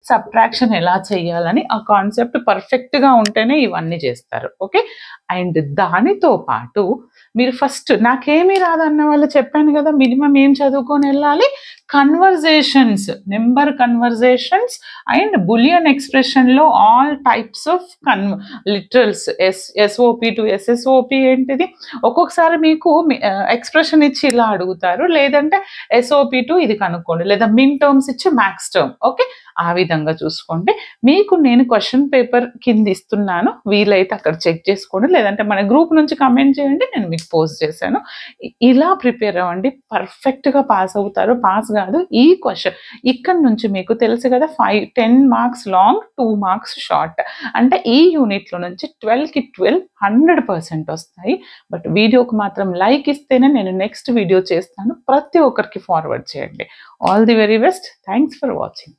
Subtraction ఎలా చేయాలని ఆ కాన్సెప్ట్ పర్ఫెక్ట్గా ఉంటేనే ఇవన్నీ చేస్తారు. ఓకే. అండ్ దానితో పాటు మీరు ఫస్ట్ నాకేమీ రాదన్న వాళ్ళు చెప్పాను కదా, మినిమం ఏం చదువుకొని వెళ్ళాలి, conversions, number conversions and boolean ఎక్స్ప్రెషన్లో all types of literals, SOP to SSOP ఏంటిది, ఒక్కొక్కసారి మీకు ఎక్స్ప్రెషన్ ఇచ్చి ఇలా అడుగుతారు, లేదంటే ఎస్ఓపి టు ఇది కనుక్కోండి, లేదా మిన్ టర్మ్స్ ఇచ్చి మ్యాక్స్ టర్మ్. ఓకే, ఆ విధంగా చూసుకోండి. మీకు నేను క్వశ్చన్ పేపర్ కింద ఇస్తున్నాను, వీలైతే అక్కడ చెక్ చేసుకోండి, లేదంటే మన గ్రూప్ నుంచి కమెంట్ చేయండి, నేను మీకు పోస్ట్ చేశాను. ఇలా ప్రిపేర్ అవ్వండి, పర్ఫెక్ట్గా పాస్ అవుతారు. పాస్ కాదు, ఈ క్వశ్చన్ ఇక్కడ నుంచి మీకు తెలుసు కదా, 10 మార్క్స్ లాంగ్, 2 మార్క్స్ షార్ట్, అంటే ఈ యూనిట్లో నుంచి 12కి 12 100% వస్తాయి. బట్ వీడియోకి మాత్రం లైక్ ఇస్తేనే నేను నెక్స్ట్ వీడియో చేస్తాను. ప్రతి ఒక్కరికి ఫార్వర్డ్ చేయండి. All the very best. Thanks for watching.